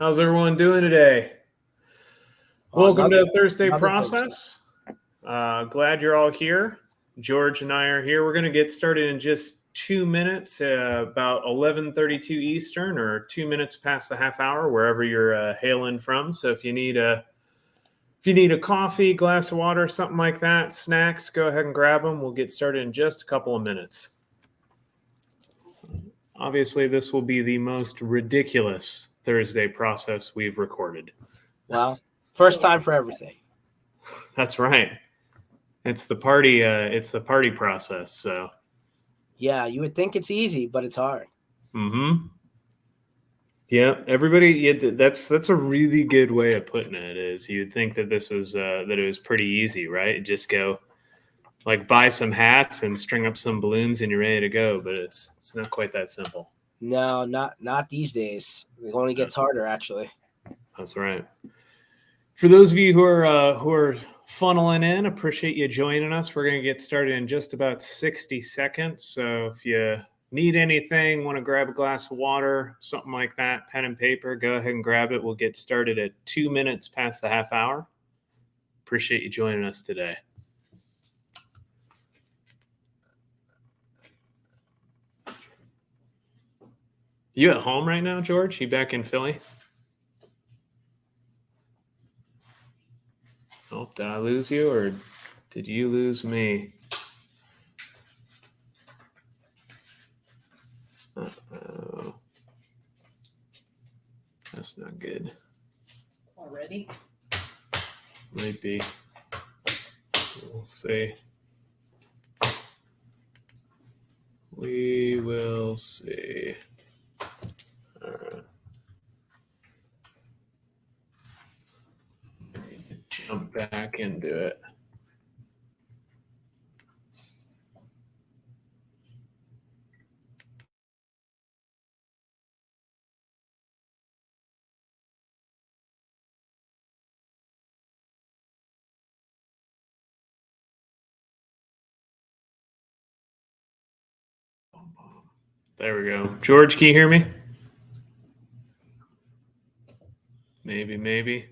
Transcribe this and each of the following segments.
How's everyone doing today? Welcome to Thursday another Process. Glad you're all here. George and I are here. We're going to get started in just 2 minutes, about 11:32 Eastern, or 2 minutes past the half hour, wherever you're hailing from. So if you need a coffee, glass of water, something like that, snacks, go ahead and grab them. We'll get started in just a couple of minutes. Obviously, this will be the most ridiculous Thursday process we've recorded. Well, first time for everything. That's right. It's the party. It's the party process. So. Yeah, you would think it's easy, but it's hard. Mm-hmm. Yeah, everybody. Yeah, that's a really good way of putting it. Is you'd think that this was that it was pretty easy, right? Just go, like, buy some hats and string up some balloons, and you're ready to go. But it's not quite that simple. No, not these days. It only gets harder, actually. That's right. For those of you who are funneling in, appreciate you joining us. We're going to get started in just about 60 seconds. So if you need anything, want to grab a glass of water, something like that, pen and paper, go ahead and grab it. We'll get started at 2 minutes past the half hour. Appreciate you joining us today. You at home right now, George? You back in Philly? Oh, did I lose you, or did you lose me? Uh-oh. That's not good. Already? Might be. We'll see. We will see. All right. I need to jump back into it. There we go. George, can you hear me? Maybe.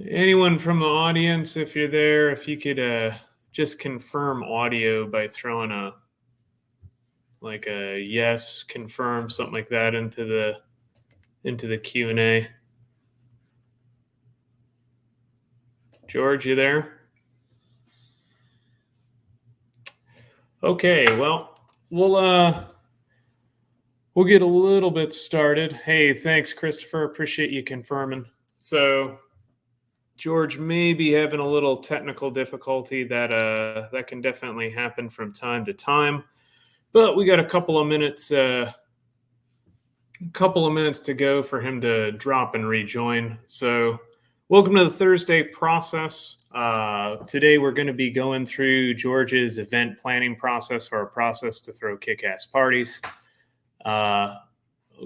Anyone from the audience, if you're there, if you could just confirm audio by throwing a yes, confirm, something like that into the Q&A. George, you there? Okay, well, we'll get a little bit started. Hey, thanks, Christopher. Appreciate you confirming. So, George may be having a little technical difficulty that can definitely happen from time to time, but we got a couple of minutes to go for him to drop and rejoin. So, welcome to the Thursday Process. Today we're going to be going through George's event planning process, for our process to throw kick-ass parties.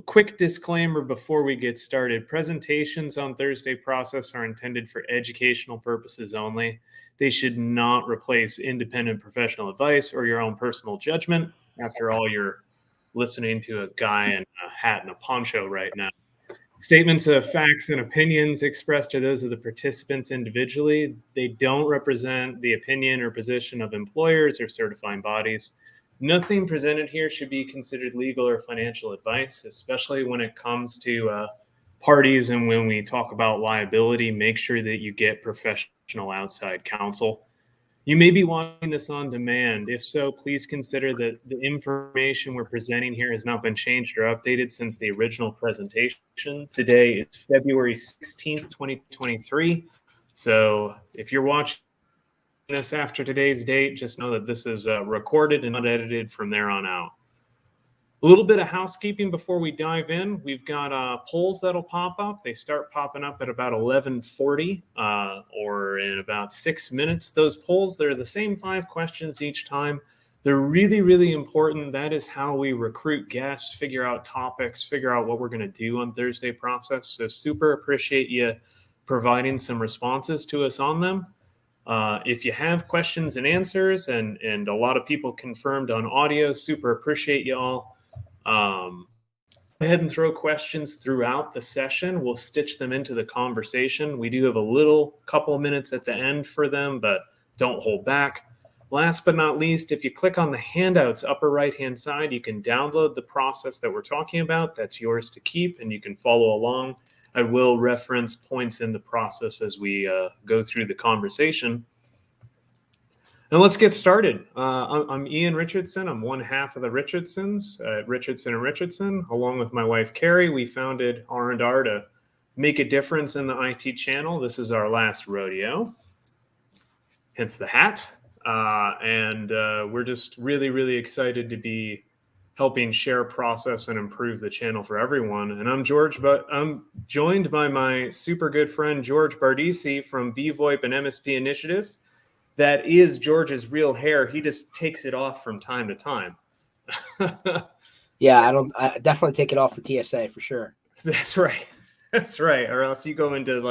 Quick disclaimer before we get started. Presentations on Thursday Process are intended for educational purposes only. They should not replace independent professional advice or your own personal judgment. After all, you're listening to a guy in a hat and a poncho right now. Statements of facts and opinions expressed are those of the participants individually. They don't represent the opinion or position of employers or certifying bodies. Nothing presented here should be considered legal or financial advice, especially when it comes to parties and when we talk about liability. Make sure that you get professional outside counsel. You may be watching this on demand. If so, please consider that the information we're presenting here has not been changed or updated since the original presentation. Today is February 16th, 2023. So if you're watching this after today's date, just know that this is recorded and not edited from there on out. A little bit of housekeeping before we dive in. We've got polls that'll pop up. They start popping up at about 11:40 or in about 6 minutes. Those polls, they're the same 5 questions each time. They're really, really important. That is how we recruit guests, figure out topics, figure out what we're going to do on Thursday Process. So super appreciate you providing some responses to us on them. If you have questions and answers, and a lot of people confirmed on audio, super appreciate you all. Go ahead and throw questions throughout the session. We'll stitch them into the conversation. We do have a little couple minutes at the end for them, but don't hold back. Last but not least, if you click on the handouts upper right-hand side, you can download the process that we're talking about. That's yours to keep, and you can follow along. I will reference points in the process as we go through the conversation. And let's get started. I'm Ian Richardson. I'm one half of the Richardsons at Richardson & Richardson. Along with my wife, Carrie, we founded R&R to make a difference in the IT channel. This is our last rodeo, hence the hat. And we're just really, really excited to be helping share process and improve the channel for everyone. And I'm George, but I'm joined by my super good friend, George Bardissi from bvoip and MSP Initiative. That is George's real hair. He just takes it off from time to time. Yeah, I definitely take it off for TSA for sure. That's right. That's right. Or else you go into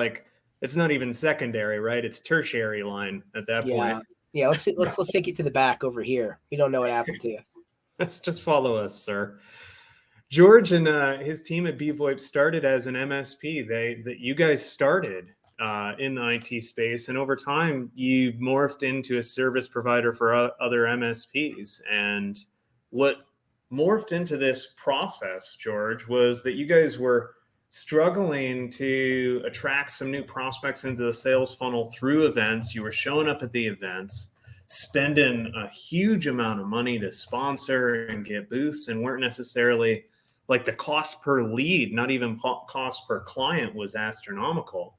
it's not even secondary, right? It's tertiary line at that point. Yeah. Let's take you to the back over here. We don't know what happened to you. Let's just follow us, sir. George and his team at bvoip started as an MSP. You guys started in the IT space, and over time you morphed into a service provider for other MSPs. And what morphed into this process, George, was that you guys were struggling to attract some new prospects into the sales funnel through events. You were showing up at the events, spending a huge amount of money to sponsor and get booths, and weren't necessarily like the cost per lead, not even cost per client, was astronomical.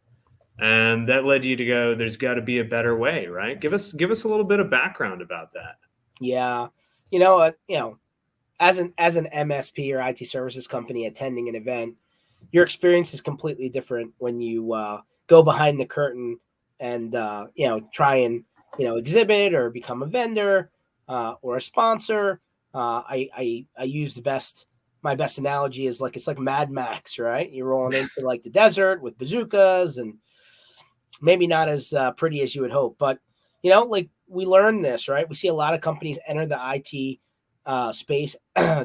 And that led you to go, there's got to be a better way, right? Give us a little bit of background about that. Yeah. As an MSP or IT services company attending an event, your experience is completely different when you go behind the curtain and try and exhibit or become a vendor or a sponsor. I use my best analogy is it's like Mad Max, right? You're rolling into like the desert with bazookas, and maybe not as pretty as you would hope, but we learn this, right? We see a lot of companies enter the IT space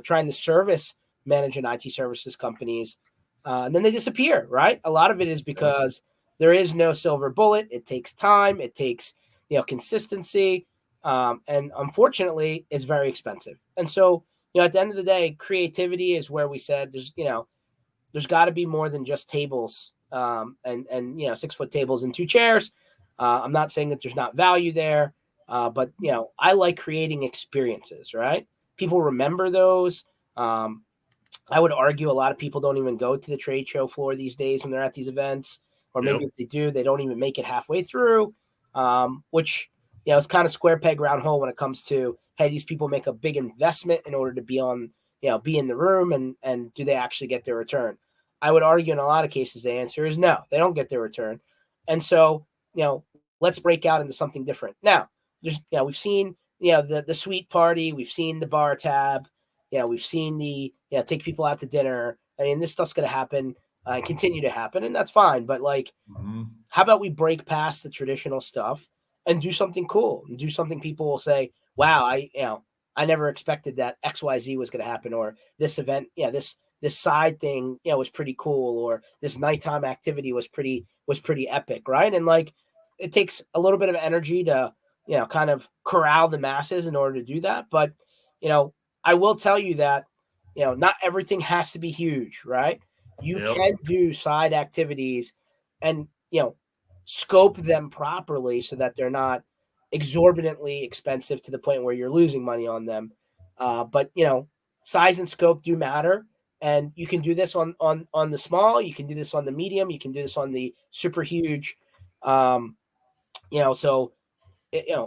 trying to manage an IT services companies, and then they disappear, right? A lot of it is because there is no silver bullet. It takes time. It takes consistency, and unfortunately, it's very expensive. And so, at the end of the day, creativity is where we said there's got to be more than just tables. And 6-foot tables and 2 chairs. I'm not saying that there's not value there, but I like creating experiences, right? People remember those. I would argue a lot of people don't even go to the trade show floor these days when they're at these events, or maybe if they do, they don't even make it halfway through, which is kind of square peg round hole when it comes to, hey, these people make a big investment in order to be in the room, and do they actually get their return? I would argue in a lot of cases, the answer is no, they don't get their return. And so, let's break out into something different. Now, we've seen, the suite party, we've seen the bar tab, we've seen the, take people out to dinner. I mean, this stuff's going to happen and continue to happen, and that's fine. But how about we break past the traditional stuff and do something cool, and do something people will say, wow, I never expected that XYZ was going to happen, or this event, this side thing, was pretty cool, or this nighttime activity was pretty epic, right? And it takes a little bit of energy to, kind of corral the masses in order to do that. But, I will tell you that, not everything has to be huge, right? You can do side activities and, scope them properly so that they're not exorbitantly expensive to the point where you're losing money on them. But, size and scope do matter. And you can do this on the small, you can do this on the medium, you can do this on the super huge. So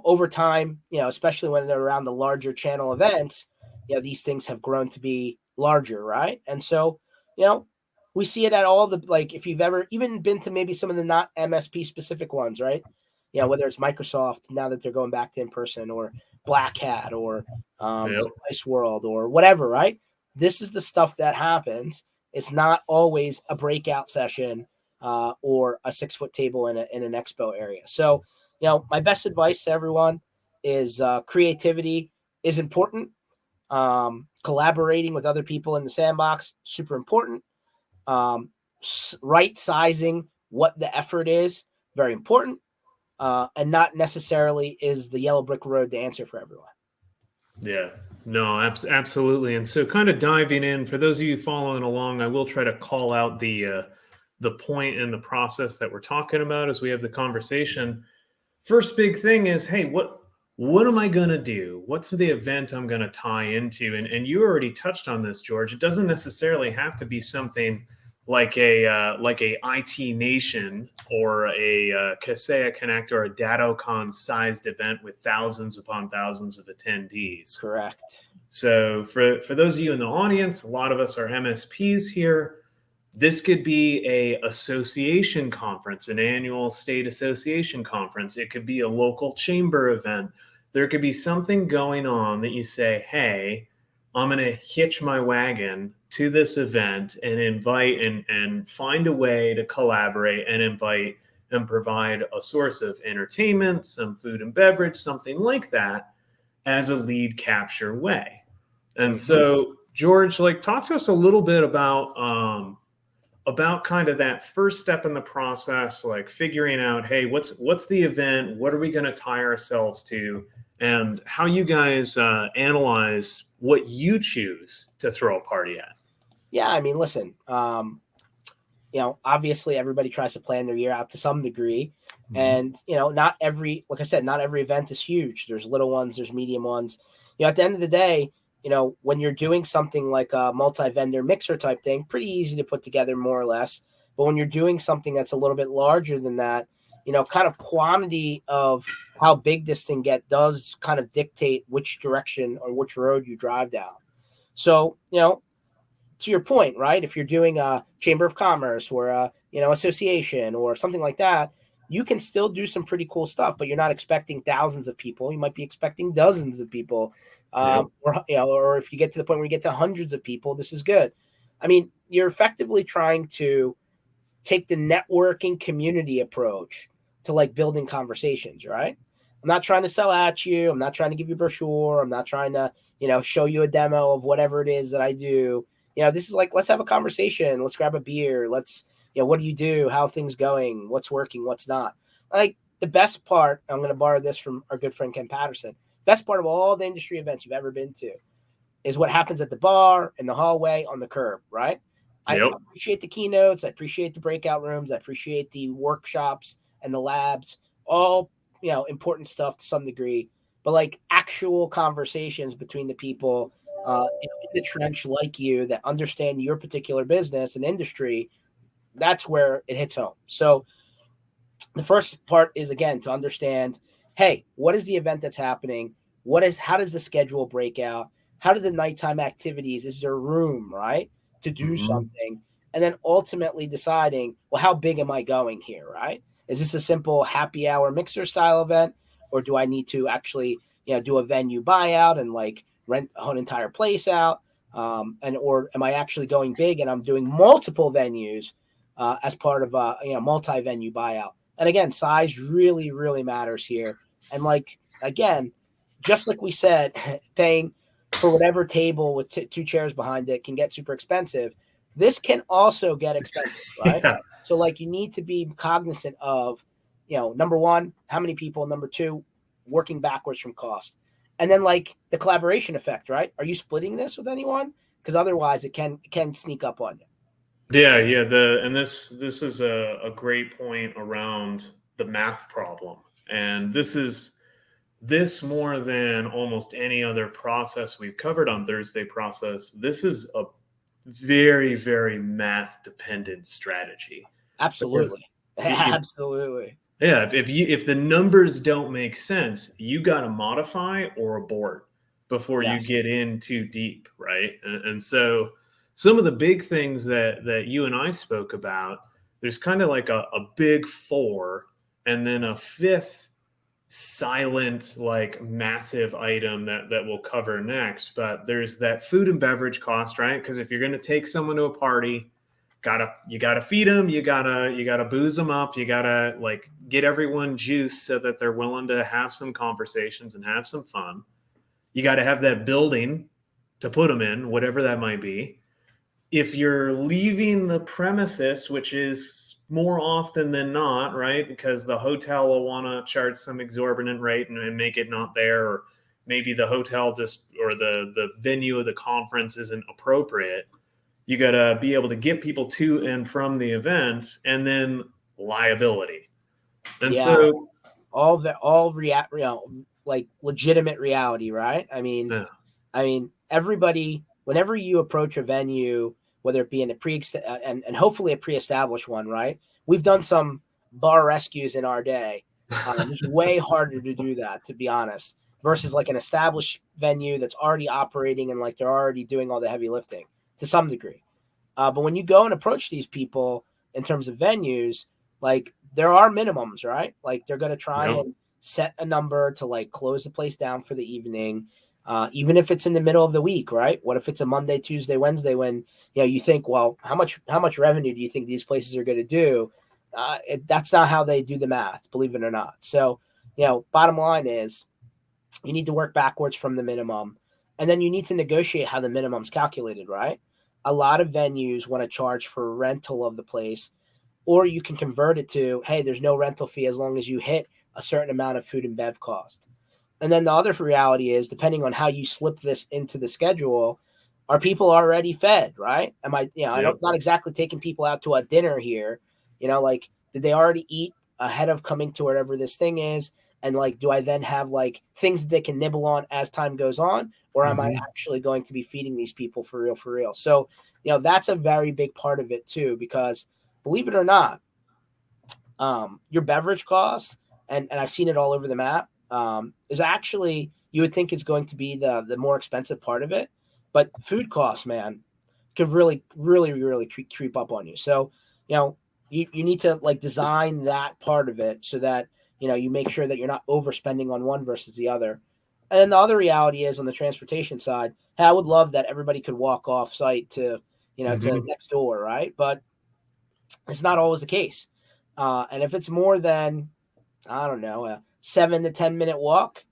over time, especially when they're around the larger channel events, these things have grown to be larger, right? And so, we see it at all the, if you've ever even been to maybe some of the not MSP specific ones, right? Whether it's Microsoft now that they're going back to in person, or Black Hat, or Spice World, or whatever, right? This is the stuff that happens. It's not always a breakout session or a 6-foot table in an expo area. So, my best advice to everyone is creativity is important. Collaborating with other people in the sandbox, super important. Right sizing what the effort is, very important. And not necessarily is the yellow brick road the answer for everyone. Yeah, no, absolutely. And so, kind of diving in, for those of you following along, I will try to call out the point in the process that we're talking about as we have the conversation. First big thing is, hey, what am I going to do? What's the event I'm going to tie into? And you already touched on this, George. It doesn't necessarily have to be something like a IT Nation or a Kaseya Connect or a DattoCon sized event with thousands upon thousands of attendees. Correct. So for those of you in the audience, a lot of us are MSPs here. This could be a association conference, an annual state association conference. It could be a local chamber event. There could be something going on that you say, hey, I'm going to hitch my wagon to this event and invite and find a way to collaborate and invite and provide a source of entertainment, some food and beverage, something like that as a lead capture way. And so, George, talk to us a little bit about kind of that first step in the process, like figuring out, hey, what's the event? What are we going to tie ourselves to? And how you guys analyze what you choose to throw a party at. Yeah, I mean, listen, obviously everybody tries to plan their year out to some degree. And, not every event is huge. There's little ones, there's medium ones. At the end of the day, when you're doing something like a multi-vendor mixer type thing, pretty easy to put together more or less. But when you're doing something that's a little bit larger than that, kind of quantity of how big this thing does kind of dictate which direction or which road you drive down. So, to your point, right? If you're doing a chamber of commerce or a, association or something like that, you can still do some pretty cool stuff, but you're not expecting thousands of people. You might be expecting dozens of people. Or if you get to the point where you get to hundreds of people, this is good. I mean, you're effectively trying to take the networking community approach to building conversations, right? I'm not trying to sell at you. I'm not trying to give you a brochure. I'm not trying to, show you a demo of whatever it is that I do. This is let's have a conversation. Let's grab a beer. Let's, what do you do? How are things going? What's working? What's not? The best part, I'm going to borrow this from our good friend Ken Patterson. Best part of all the industry events you've ever been to is what happens at the bar, in the hallway, on the curb, right? Yep. I appreciate the keynotes. I appreciate the breakout rooms. I appreciate the workshops and the labs, all, important stuff to some degree, but actual conversations between the people in the trench like you that understand your particular business and industry, that's where it hits home. So the first part is, again, to understand, hey, what is the event that's happening? How does the schedule break out? How do the nighttime activities? Is there room, right, to do something? And then ultimately deciding, well, how big am I going here, right? Is this a simple happy hour mixer style event, or do I need to actually, do a venue buyout and rent an entire place out? Or am I actually going big and I'm doing multiple venues as part of a multi-venue buyout? And again, size really, really matters here. And again, just like we said, paying for whatever table with two chairs behind it can get super expensive. This can also get expensive, right? Yeah. So you need to be cognizant of, number one, how many people, number two, working backwards from cost. And then the collaboration effect, right? Are you splitting this with anyone? Because otherwise it can sneak up on you. Yeah. This is a great point around the math problem. And this more than almost any other process we've covered on Thursday process. This is a very, very math dependent strategy. Absolutely. Absolutely. Yeah. If the numbers don't make sense, you got to modify or abort before you get in too deep. Right. And so some of the big things that you and I spoke about, there's kind of a big four and then a fifth silent, massive item that we'll cover next. But there's that food and beverage cost, right? Because if you're going to take someone to a party, you gotta feed them, you gotta booze them up, you gotta get everyone juiced so that they're willing to have some conversations and have some fun. You got to have that building to put them in, whatever that might be. If you're leaving the premises, which is more often than not, right? Because the hotel will want to charge some exorbitant rate and make it not there, or maybe the hotel or the venue of the conference isn't appropriate. You got to be able to get people to and from the event, and then liability. And Yeah, so, like legitimate reality, right? yeah, I mean, everybody, whenever you approach a venue, whether it be in a and hopefully a pre-established one, right? We've done some bar rescues in our day. It's way harder to do that, to be honest, versus like an established venue that's already operating and like they're already doing all the heavy lifting to some degree. But when you go and approach these people in terms of venues, like there are minimums, right? Like they're going to try yep, and set a number to like close the place down for the evening, even if it's in the middle of the week, right? What if it's a Monday, Tuesday, Wednesday when you think, well, how much revenue do you think these places are going to do? That's not how they do the math, believe it or not. So, bottom line is you need to work backwards from the minimum, and then you need to negotiate how the minimum's calculated, right? A lot of venues want to charge for rental of the place, or you can convert it to, hey, there's no rental fee as long as you hit a certain amount of food and bev cost. And then the other reality is, depending on how you slip this into the schedule, are people already fed, right? Am I, I yep. don't not exactly taking people out to a dinner here, like did they already eat ahead of coming to wherever this thing is? And like, do I then have like things that they can nibble on as time goes on, or am I Mhm. actually going to be feeding these people for real, for real? So, that's a very big part of it too, because believe it or not, your beverage costs, and I've seen it all over the map, is actually, you would think it's going to be the more expensive part of it, but food costs, man, could really, really, really creep up on you. So, you need to like design that part of it so that, you make sure that you're not overspending on one versus the other. And then the other reality is on the transportation side, hey, I would love that everybody could walk off site to, to Mhm. next door, right? But it's not always the case. And if it's more than, I don't know, a 7 to 10 minute walk,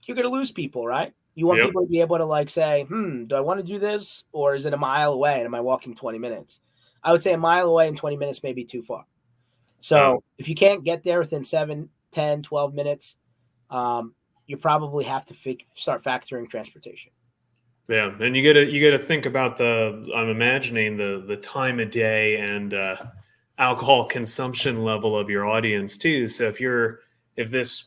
you're going to lose people, right? You want Yep. people to be able to like say, do I want to do this? Or is it a mile away and am I walking 20 minutes? I would say a mile away and 20 minutes may be too far. Oh, So if you can't get there within 7, 10, 12 minutes, you probably have to start factoring transportation. yeah. And you gotta think about I'm imagining the time of day and alcohol consumption level of your audience too. So if this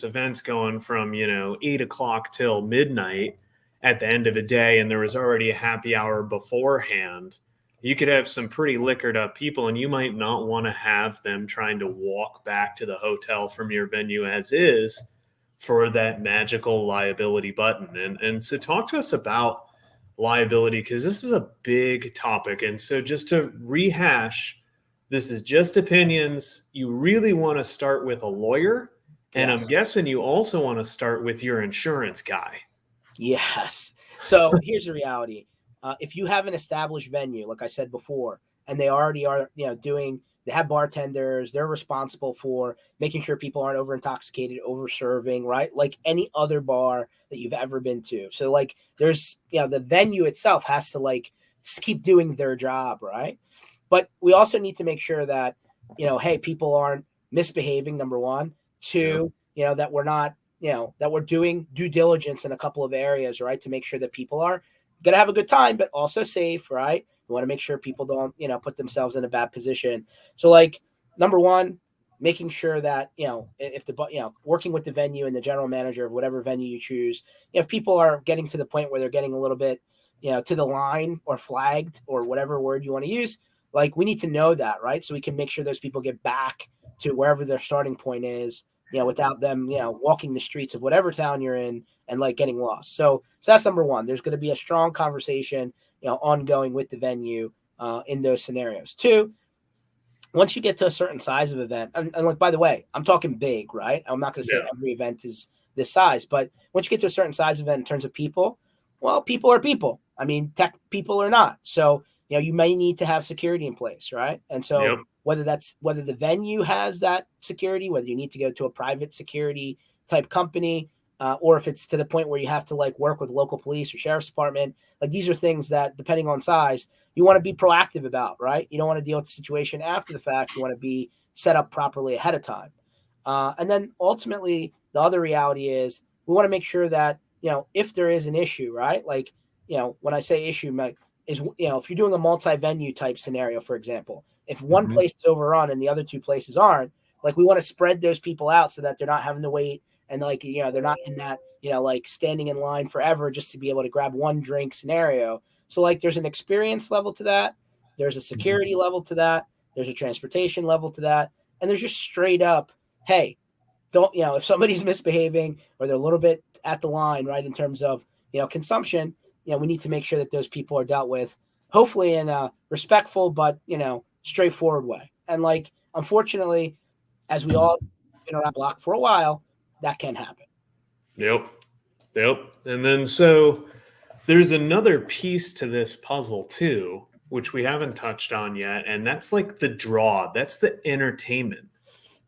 event's going from 8 o'clock till midnight at the end of a day, and there was already a happy hour beforehand, you could have some pretty liquored up people, and you might not want to have them trying to walk back to the hotel from your venue as is for that magical liability button. And so talk to us about liability, because this is a big topic. And so just to rehash, this is just opinions. You really want to start with a lawyer, and I'm Yes. guessing you also want to start with your insurance guy. Yes. So here's the reality. If you have an established venue, like I said before, and they already are, they have bartenders, they're responsible for making sure people aren't over intoxicated, over serving, right? Like any other bar that you've ever been to. So like there's, the venue itself has to like just keep doing their job, right? But we also need to make sure that, hey, people aren't misbehaving, number one. Yeah. Two, that we're not, that we're doing due diligence in a couple of areas, right? To make sure that people are going to have a good time, but also safe, right? We want to make sure people don't, put themselves in a bad position. So like, number one, making sure that, if working with the venue and the general manager of whatever venue you choose, if people are getting to the point where they're getting a little bit, to the line or flagged or whatever word you want to use, like we need to know that, right? So we can make sure those people get back to wherever their starting point is, without them, walking the streets of whatever town you're in and like getting lost. So that's number one. There's going to be a strong conversation, ongoing with the venue in those scenarios. Two, once you get to a certain size of event, and like, by the way, I'm talking big, right? I'm not going to say Yeah. every event is this size, but once you get to a certain size event in terms of people, well, people are people. I mean, tech people are not. So, you may need to have security in place, right? And so Yep. whether the venue has that security, whether you need to go to a private security type company, or if it's to the point where you have to like work with local police or sheriff's department. Like these are things that, depending on size, you want to be proactive about, right? You don't want to deal with the situation after the fact. You want to be set up properly ahead of time. And then ultimately, the other reality is we want to make sure that, if there is an issue, right? Like, when I say issue, is, if you're doing a multi-venue type scenario, for example, if one place is overrun and the other two places aren't, like we want to spread those people out so that they're not having to wait. And like, they're not in that, like standing in line forever just to be able to grab one drink scenario. So like there's an experience level to that. There's a security level to that. There's a transportation level to that. And there's just straight up, hey, don't, if somebody's misbehaving or they're a little bit at the line, right, in terms of, consumption, we need to make sure that those people are dealt with, hopefully in a respectful, but, straightforward way. And like, unfortunately, as we all been around the block for a while, that can happen. Yep. And then so there's another piece to this puzzle too, which we haven't touched on yet, and that's like the draw. That's the entertainment.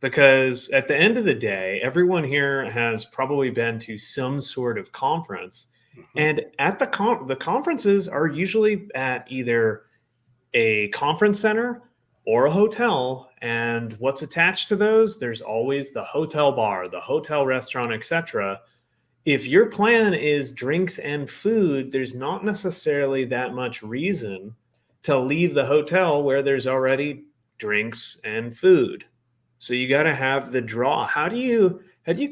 Because at the end of the day, everyone here has probably been to some sort of conference, and at the conferences are usually at either a conference center or a hotel. And what's attached to those? There's always the hotel bar, the hotel restaurant, etc. If your plan is drinks and food, there's not necessarily that much reason to leave the hotel where there's already drinks and food. So you got to have the draw. How do you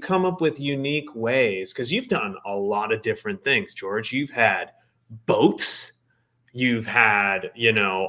come up with unique ways? Because you've done a lot of different things, George. You've had boats. You've had,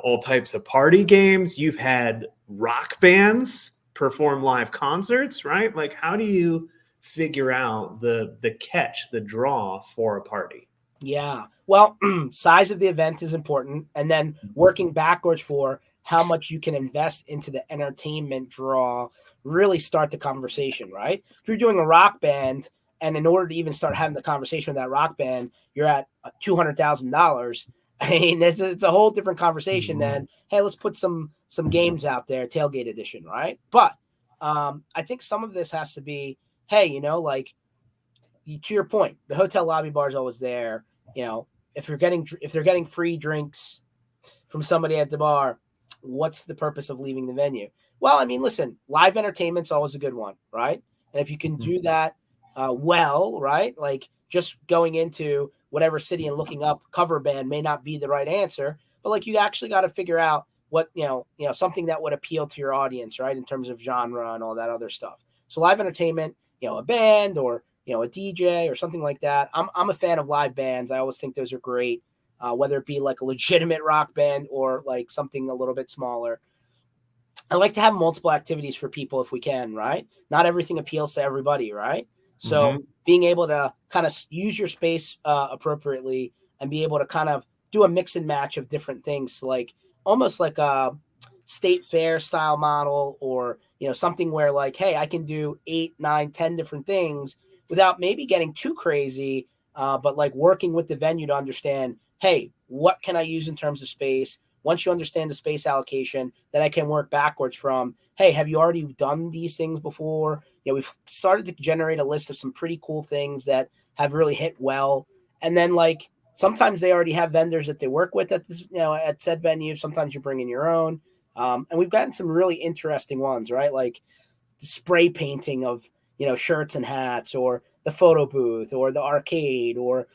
all types of party games. You've had rock bands perform live concerts, right? Like, how do you figure out the catch, the draw for a party? Yeah. Well, size of the event is important. And then working backwards for how much you can invest into the entertainment draw, really start the conversation, right? If you're doing a rock band, and in order to even start having the conversation with that rock band, you're at $200,000. I mean, it's a whole different conversation than, hey, let's put some games out there, tailgate edition, right? But I think some of this has to be, hey, like, to your point, the hotel lobby bar is always there. If they're getting free drinks from somebody at the bar, what's the purpose of leaving the venue? Well, I mean, listen, live entertainment's always a good one, right? And if you can do that well, right, like just going into whatever city and looking up cover band may not be the right answer, but like you actually got to figure out what something that would appeal to your audience, right, in terms of genre and all that other stuff. So live entertainment, a band or a DJ or something like that. I'm a fan of live bands. I always think those are great. Whether it be like a legitimate rock band or like something a little bit smaller. I like to have multiple activities for people if we can, right? Not everything appeals to everybody, right? So being able to kind of use your space appropriately and be able to kind of do a mix and match of different things, like almost like a state fair style model, or something where like, hey, I can do 8, 9, 10 different things without maybe getting too crazy, but like working with the venue to understand, hey, what can I use in terms of space? Once you understand the space allocation, then I can work backwards from, hey, have you already done these things before? We've started to generate a list of some pretty cool things that have really hit well. And then like sometimes they already have vendors that they work with at this, at said venue. Sometimes you bring in your own. And we've gotten some really interesting ones, right? Like the spray painting of, shirts and hats, or the photo booth, or the arcade, or,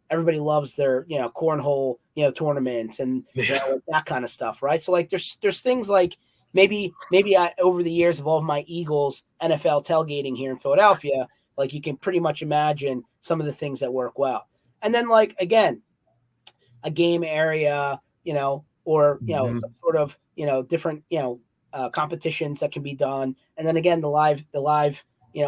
everybody loves their, cornhole, tournaments and that kind of stuff. Right. So like, there's things like maybe I, over the years of all of my Eagles NFL tailgating here in Philadelphia, like you can pretty much imagine some of the things that work well. And then like, again, a game area, or, some sort of, different, competitions that can be done. And then again, the live,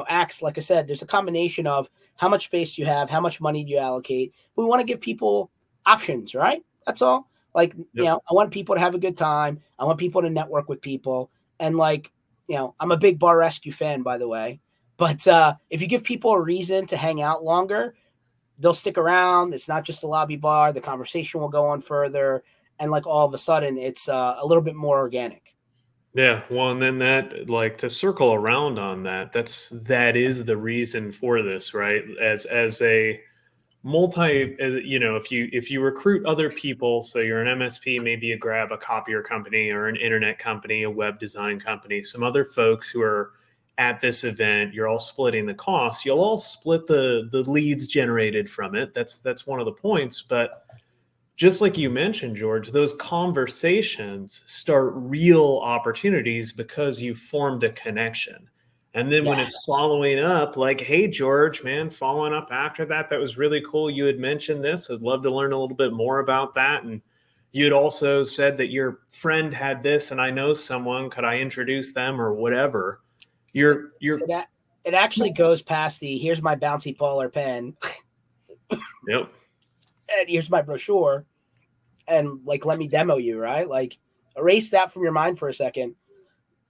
acts, like I said, there's a combination of how much space you have, how much money do you allocate. We want to give people options, right? That's all. Like, I want people to have a good time. I want people to network with people. And like, I'm a big Bar Rescue fan, by the way. But if you give people a reason to hang out longer, they'll stick around. It's not just a lobby bar. The conversation will go on further. And like all of a sudden, it's a little bit more organic. Yeah, well, and then that, like, to circle around on that, that is the reason for this, right? As a as if you recruit other people, so you're an MSP, maybe you grab a copier company or an internet company, a web design company, some other folks who are at this event, you're all splitting the costs. You'll all split the leads generated from it. That's one of the points, but just like you mentioned, George, those conversations start real opportunities because you formed a connection. And then when it's Yes. following up, like, hey, George, man, following up after that, that was really cool. You had mentioned this. I'd love to learn a little bit more about that. And you had also said that your friend had this, and I know someone. Could I introduce them or whatever? You're, It actually goes past the here's my bouncy polar pen yep, and here's my brochure and like let me demo you, right? Like erase that from your mind for a second.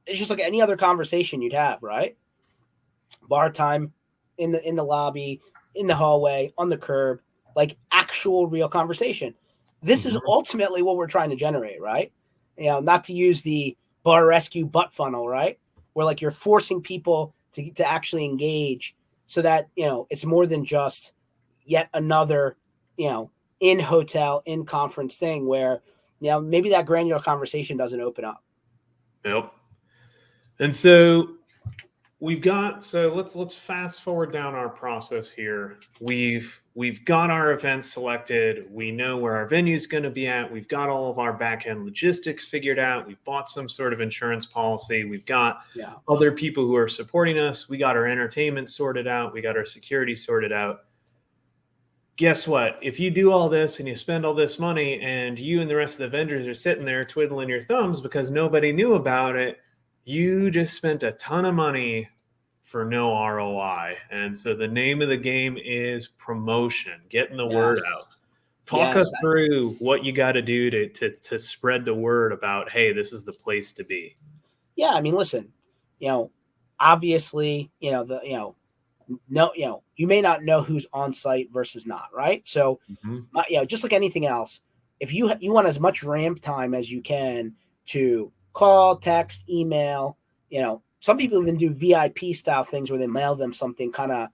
It's just like any other conversation you'd have, right? Bar time, in the lobby, in the hallway, on the curb, like actual real conversation. This is mhm, ultimately what we're trying to generate, right? Not to use the bar rescue butt funnel, right? Where like you're forcing people to actually engage so that, it's more than just yet another, in hotel, in conference thing where, maybe that granular conversation doesn't open up. yep. And so let's fast forward down our process here. We've got our events selected. We know where our venue's going to be at. We've got all of our back end logistics figured out. We've bought some sort of insurance policy. We've got Yeah. other people who are supporting us. We got our entertainment sorted out. We got our security sorted out. Guess what? If you do all this and you spend all this money and you and the rest of the vendors are sitting there twiddling your thumbs because nobody knew about it, you just spent a ton of money for no ROI. And so the name of the game is promotion, getting the Yes. word out. Talk Yes. us through what you got to do to spread the word about, hey, this is the place to be. Yeah. I mean, listen, obviously, no, you may not know who's on site versus not, right? So, Mhm. just like anything else, if you want as much ramp time as you can to call, text, email, some people even do VIP style things where they mail them something kind of,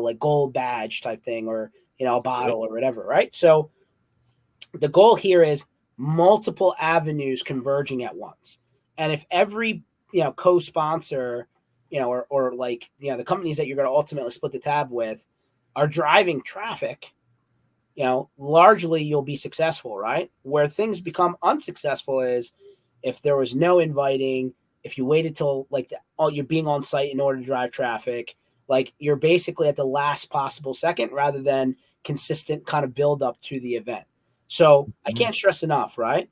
like gold badge type thing or, a Yep. bottle or whatever, right? So the goal here is multiple avenues converging at once. And if every, co-sponsor, or like, the companies that you're going to ultimately split the tab with are driving traffic, largely you'll be successful, right? Where things become unsuccessful is if there was no inviting, if you waited till like you're being on site in order to drive traffic, like you're basically at the last possible second rather than consistent kind of build up to the event. So I Mhm. can't stress enough, right?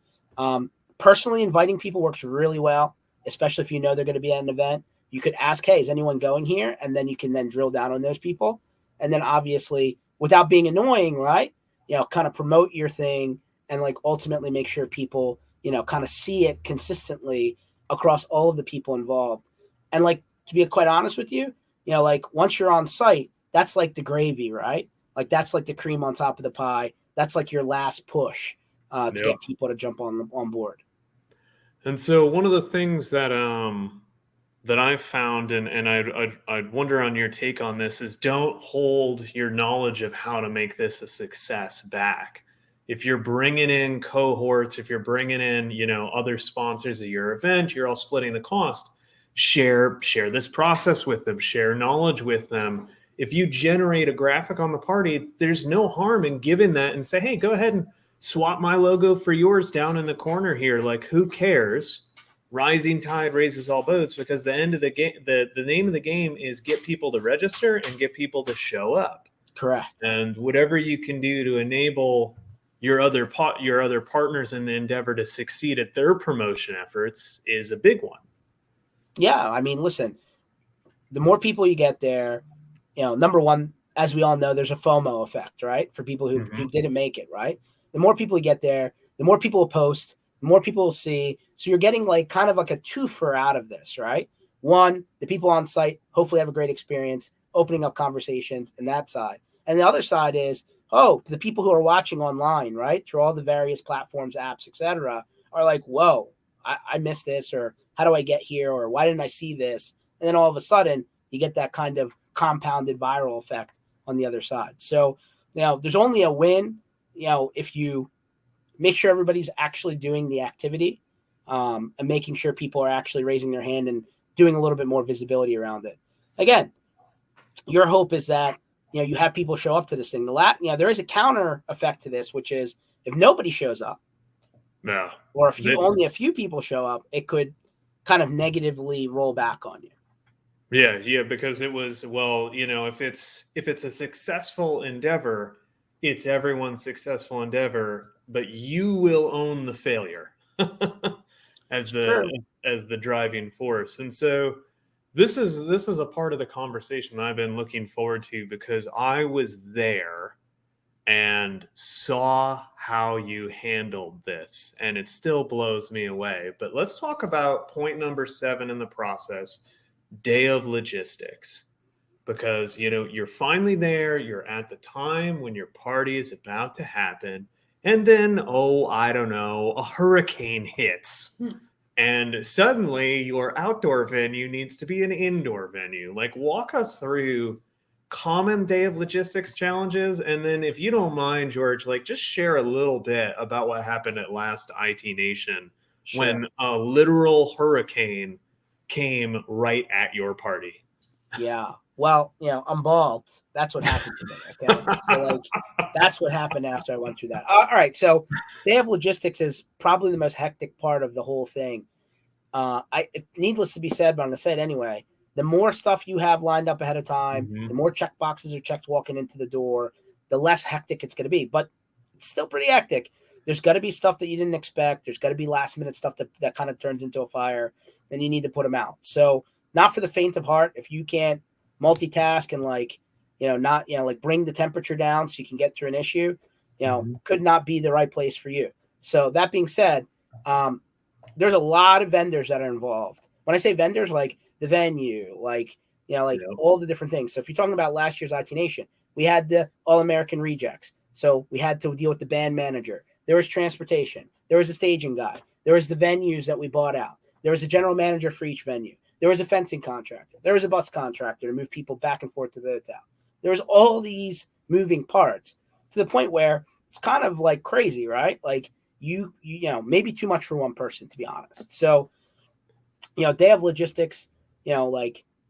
Personally, inviting people works really well, especially if you know they're going to be at an event. You could ask, hey, is anyone going here? And then you can then drill down on those people. And then obviously, without being annoying, right? Kind of promote your thing and like ultimately make sure people, kind of see it consistently across all of the people involved. And like, to be quite honest with you, like once you're on site, that's like the gravy, right? Like that's like the cream on top of the pie. That's like your last push to Yep. get people to jump on board. And so one of the things that I've found, and I'd wonder on your take on this, is don't hold your knowledge of how to make this a success back. If you're bringing in cohorts, if you're bringing in, other sponsors at your event, you're all splitting the cost. Share this process with them. Share knowledge with them. If you generate a graphic on the party, there's no harm in giving that and say, hey, go ahead and swap my logo for yours down in the corner here. Like, who cares? Rising tide raises all boats, because the end of the game, the name of the game is get people to register and get people to show up. Correct. And whatever you can do to enable your other partners in the endeavor to succeed at their promotion efforts is a big one. Yeah. I mean, listen, the more people you get there, number one, as we all know, there's a FOMO effect, right? For people who Mhm. didn't make it, right? The more people you get there, the more people will post, the more people will see. So you're getting like kind of like a twofer out of this, right? One, the people on site hopefully have a great experience, opening up conversations and that side. And the other side is, oh, the people who are watching online, right? Through all the various platforms, apps, etc., are like, whoa, I missed this, or how do I get here? Or why didn't I see this? And then all of a sudden you get that kind of compounded viral effect on the other side. So, there's only a win, if you make sure everybody's actually doing the activity, and making sure people are actually raising their hand and doing a little bit more visibility around it. Again, your hope is that, you have people show up to this thing. There is a counter effect to this, which is if nobody shows up, or if only a few people show up, it could kind of negatively roll back on you. Yeah, because it was, if it's a successful endeavor, it's everyone's successful endeavor, but you will own the failure as the driving force. And so this is a part of the conversation I've been looking forward to, because I was there and saw how you handled this, and it still blows me away. But let's talk about point number 7 in the process, day of logistics, because you're finally there, you're at the time when your party is about to happen, and then I don't know, a hurricane hits. And suddenly your outdoor venue needs to be an indoor venue. Like, walk us through common day of logistics challenges, and then, if you don't mind, George, just share a little bit about what happened at last IT Nation. Sure. When a literal hurricane came right at your party. Yeah. Well, I'm bald. That's what happened to me. Okay. So that's what happened after I went through that. All right. So day of logistics is probably the most hectic part of the whole thing. Needless to be said, but I'm going to say it anyway. The more stuff you have lined up ahead of time, the more check boxes are checked walking into the door, the less hectic it's going to be. But it's still pretty hectic. There's got to be stuff that you didn't expect. There's got to be last minute stuff that kind of turns into a fire. Then you need to put them out. So not for the faint of heart. If you can't multitask and bring the temperature down so you can get through an issue, could not be the right place for you. So that being said, there's a lot of vendors that are involved. When I say vendors, like the venue, all the different things. So if you're talking about last year's IT Nation, we had the All-American Rejects. So we had to deal with the band manager. There was transportation. There was a staging guy. There was the venues that we bought out. There was a general manager for each venue. There was a fencing contractor. There was a bus contractor to move people back and forth to the hotel. There was all these moving parts to the point where it's kind of like crazy, right? Like you maybe too much for one person, to be honest. So, day of logistics,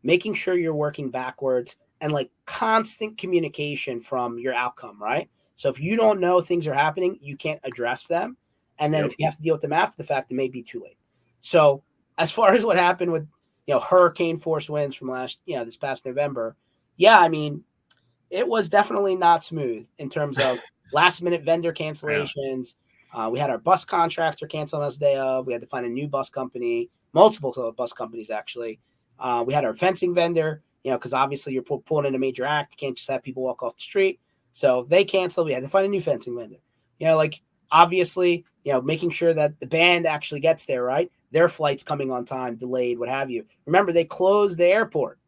making sure you're working backwards and constant communication from your outcome, right? So if you don't know things are happening, you can't address them. And then if you have to deal with them after the fact, it may be too late. So as far as what happened with, hurricane force winds from this past November, it was definitely not smooth in terms of last minute vendor cancellations. We had our bus contractor cancel us day of. We had to find a new bus company, multiple bus companies, actually. We had our fencing vendor, because obviously you're pulling in a major act. You can't just have people walk off the street. So they canceled. We had to find a new fencing vendor. Obviously, making sure that the band actually gets there, right? Their flight's coming on time, delayed, what have you. Remember, they closed the airport,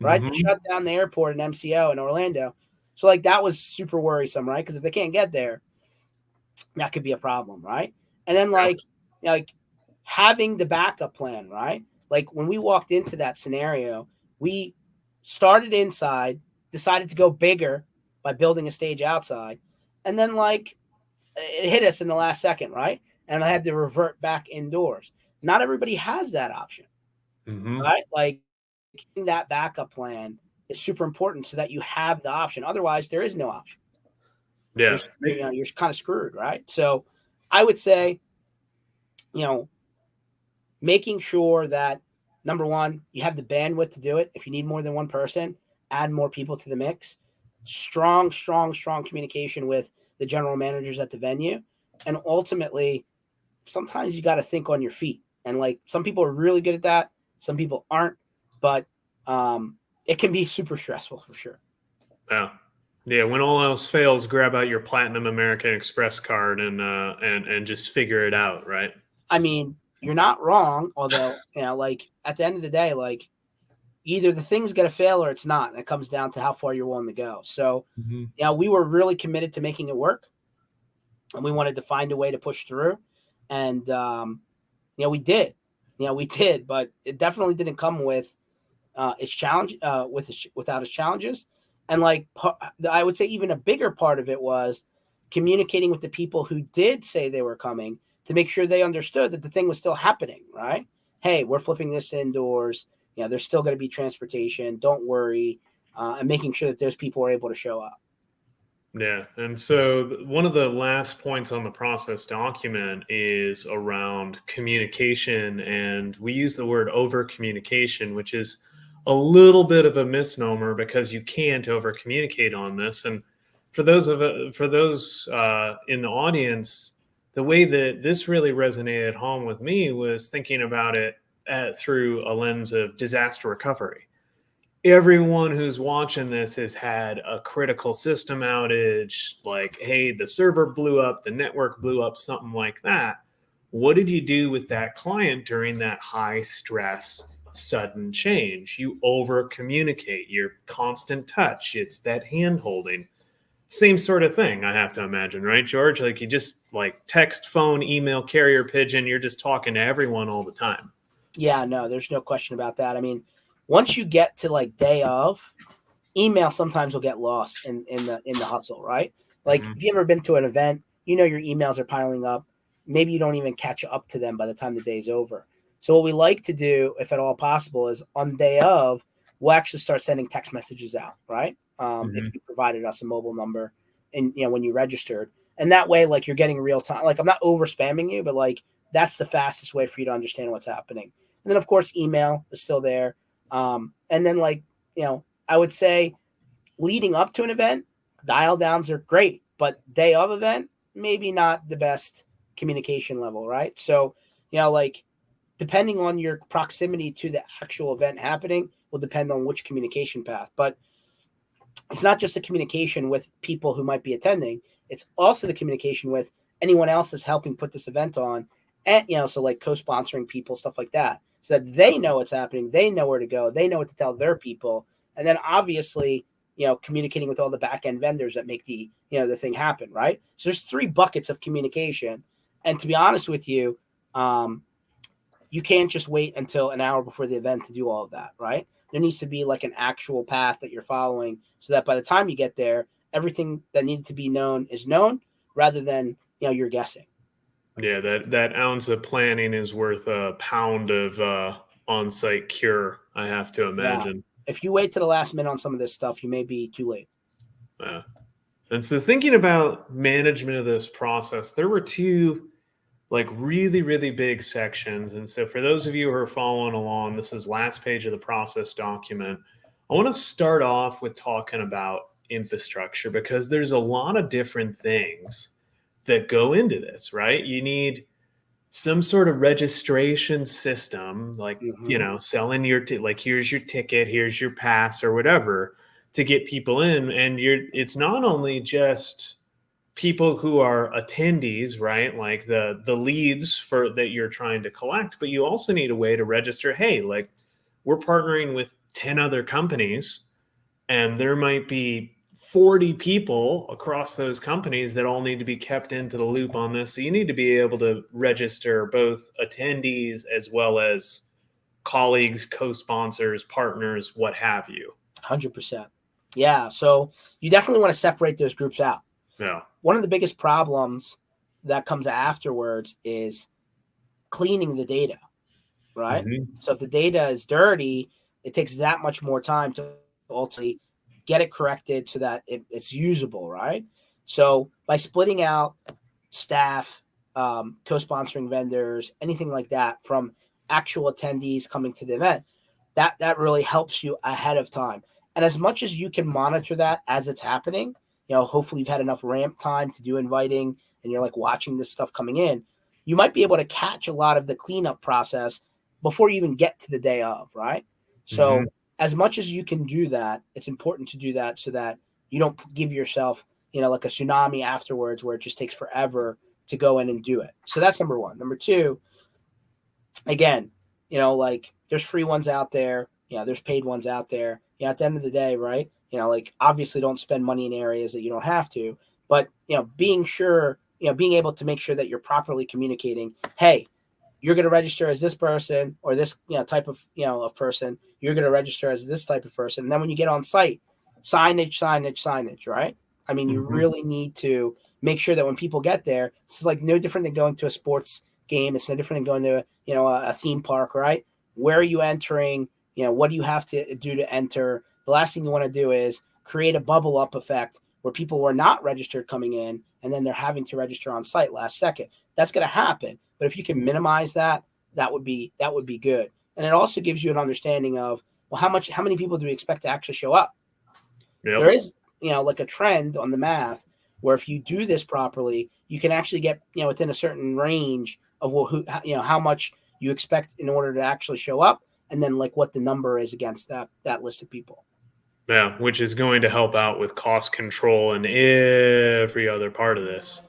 right? They shut down the airport in MCO in Orlando. So that was super worrisome, right? Because if they can't get there, that could be a problem, right? And then having the backup plan, right? When we walked into that scenario, we started inside, decided to go bigger by building a stage outside, and then it hit us in the last second, right? And I had to revert back indoors. Not everybody has that option, right? That backup plan is super important so that you have the option. Otherwise, there is no option. Yeah. You're kind of screwed, right? So I would say, making sure that, number one, you have the bandwidth to do it. If you need more than one person, add more people to the mix. Strong communication with the general managers at the venue. And ultimately, sometimes you got to think on your feet. And some people are really good at that. Some people aren't, but it can be super stressful for sure. Yeah. When all else fails, grab out your Platinum American Express card and just figure it out, right? I mean, you're not wrong. Although, at the end of the day, either the thing's going to fail or it's not. And it comes down to how far you're willing to go. So, we were really committed to making it work. And we wanted to find a way to push through. And, we did. We did, but it definitely didn't come with its challenge, without its challenges. And like, I would say even a bigger part of it was communicating with the people who did say they were coming to make sure they understood that the thing was still happening, right? Hey, we're flipping this indoors. There's still going to be transportation. Don't worry. And making sure that those people are able to show up. Yeah. And so one of the last points on the process document is around communication. And we use the word over communication, which is a little bit of a misnomer because you can't over communicate on this. And for those in the audience, the way that this really resonated home with me was thinking about it through a lens of disaster recovery. Everyone who's watching this has had a critical system outage, like, hey, the server blew up, the network blew up, something like that. What did you do with that client during that high stress, sudden change? You over communicate, you're constant touch, it's that hand holding. Same sort of thing, I have to imagine, right, George? Like, you just like text, phone, email, carrier pigeon, you're just talking to everyone all the time. Yeah, no, there's no question about that. I mean, once you get to like day of, email sometimes will get lost in the hustle, right? Like Mhm. if you ever been to an event, your emails are piling up. Maybe you don't even catch up to them by the time the day's over. So what we like to do, if at all possible, is on day of, we'll actually start sending text messages out, right? If Mhm. you provided us a mobile number and when you registered, and that way, like you're getting real time. Like I'm not over spamming you, but like that's the fastest way for you to understand what's happening. And then of course, email is still there. And then like I would say leading up to an event, dial downs are great, but day of event, maybe not the best communication level, right? So, like depending on your proximity to the actual event happening will depend on which communication path. But it's not just the communication with people who might be attending, it's also the communication with anyone else that's helping put this event on. And, so like co sponsoring people, stuff like that, so that they know what's happening, they know where to go, they know what to tell their people. And then obviously, communicating with all the back end vendors that make the thing happen, right? So there's 3 buckets of communication. And to be honest with you, you can't just wait until an hour before the event to do all of that, right? There needs to be like an actual path that you're following so that by the time you get there, everything that needed to be known is known rather than, you're guessing. Yeah, that ounce of planning is worth a pound of on-site cure, I have to Yeah. imagine. If you wait to the last minute on some of this stuff, you may be too late. Yeah. And so thinking about management of this process, there were 2 like really, really big sections. And so for those of you who are following along, this is last page of the process document. I want to start off with talking about infrastructure because there's a lot of different things that go into this, right? You need some sort of registration system, like, Mm-hmm. selling your, like, here's your ticket, here's your pass or whatever to get people in. And it's not only just people who are attendees, right? Like the leads for that you're trying to collect, but you also need a way to register, hey, like we're partnering with 10 other companies and there might be 40 people across those companies that all need to be kept into the loop on this. So you need to be able to register both attendees as well as colleagues, co-sponsors, partners, what have you. 100%. Yeah. So you definitely want to separate those groups out. Yeah. One of the biggest problems that comes afterwards is cleaning the data, right? Mhm. So if the data is dirty, it takes that much more time to ultimately get it corrected so that it's usable, right? So by splitting out staff, co-sponsoring vendors, anything like that from actual attendees coming to the event, that really helps you ahead of time. And as much as you can monitor that as it's happening, hopefully you've had enough ramp time to do inviting and you're like watching this stuff coming in, you might be able to catch a lot of the cleanup process before you even get to the day of, right? Mhm. So as much as you can do that, it's important to do that so that you don't give yourself, like a tsunami afterwards where it just takes forever to go in and do it. So that's number 1. Number 2, again, like there's free ones out there, there's paid ones out there. At the end of the day, right? Like obviously don't spend money in areas that you don't have to, but being able to make sure that you're properly communicating, hey, you're going to register as this person or this type of of person. You're going to register as this type of person. And then when you get on site, signage, right? I mean, you really need to make sure that when people get there, it's like no different than going to a sports game. It's no different than going to a theme park, right? Where are you entering? What do you have to do to enter? The last thing you want to do is create a bubble up effect where people were not registered coming in and then they're having to register on site last second. That's going to happen. But if you can minimize that, that would be good. And it also gives you an understanding of, well, how many people do we expect to actually show up? Yep. There is, like a trend on the math where if you do this properly, you can actually get, within a certain range of how much you expect in order to actually show up, and then like what the number is against that list of people. Yeah, which is going to help out with cost control and every other part of this.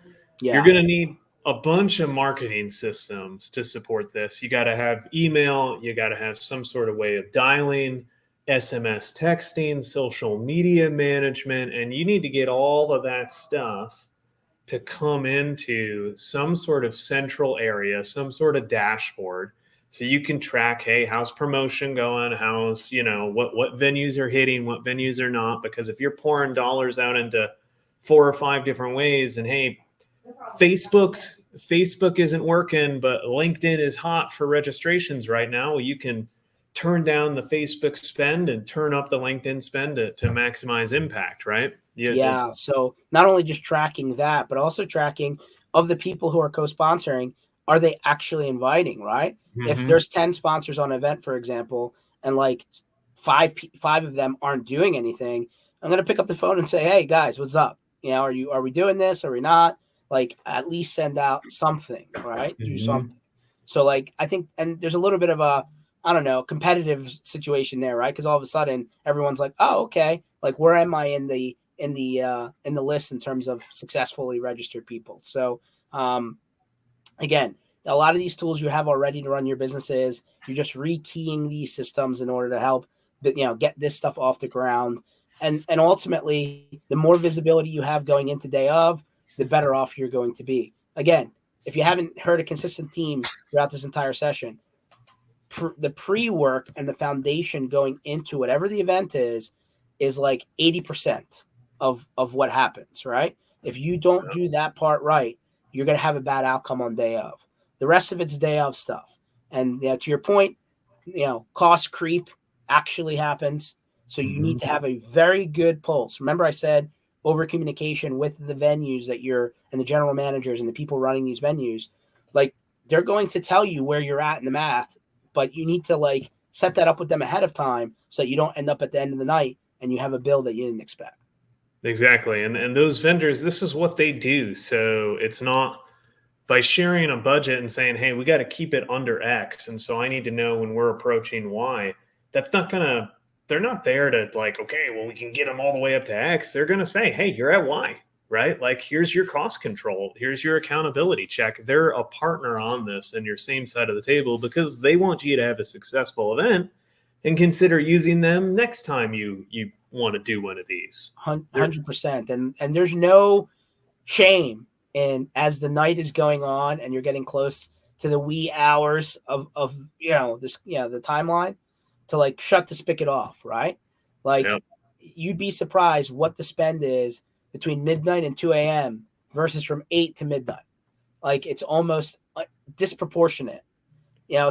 Yeah. You're going to need a bunch of marketing systems to support this. You got to have email, you got to have some sort of way of dialing, SMS texting, social media management, and you need to get all of that stuff to come into some sort of central area, some sort of dashboard, so you can track, hey, how's promotion going? How's, what venues are hitting, what venues are not? Because if you're pouring dollars out into 4 or 5 different ways, and hey, Facebook isn't working, but LinkedIn is hot for registrations right now, well, you can turn down the Facebook spend and turn up the LinkedIn spend to maximize impact, right? Yeah. So not only just tracking that, but also tracking of the people who are co-sponsoring, are they actually inviting, right? If there's 10 sponsors on an event, for example, and like five of them aren't doing anything, I'm going to pick up the phone and say, hey guys, what's up? Are we doing this? Are we not? Like, at least send out something, right? Do something. So like, I think, and there's a little bit of a, I don't know, competitive situation there, right? Because all of a sudden everyone's like, oh, okay. Like, where am I in the list in terms of successfully registered people? So, again, a lot of these tools you have already to run your businesses, you're just rekeying these systems in order to help, get this stuff off the ground. And ultimately, the more visibility you have going into day of, the better off you're going to be. Again, if you haven't heard a consistent theme throughout this entire session, the pre-work and the foundation going into whatever the event is like 80% of what happens, right? If you don't do that part right, you're going to have a bad outcome on day of. The rest of it's day of stuff. And to your point, cost creep actually happens. So you need to have a very good pulse. Remember I said over communication with the venues and the general managers and the people running these venues, like they're going to tell you where you're at in the math, but you need to like set that up with them ahead of time so that you don't end up at the end of the night and you have a bill that you didn't expect. Exactly. And those vendors, this is what they do. So it's not by sharing a budget and saying, hey, we got to keep it under X. And so I need to know when we're approaching Y. That's not going to, they're not there to like, okay, well, we can get them all the way up to X. They're going to say, hey, you're at Y, right? Like, here's your cost control. Here's your accountability check. They're a partner on this and your same side of the table because they want you to have a successful event and consider using them next time you want to do one of these. 100%. And there's no shame in, as the night is going on and you're getting close to the wee hours of this, the timeline, to like shut the spigot off, right? Like, Yep. You'd be surprised what the spend is between midnight and 2 a.m. versus from 8 to midnight. Like, it's almost disproportionate,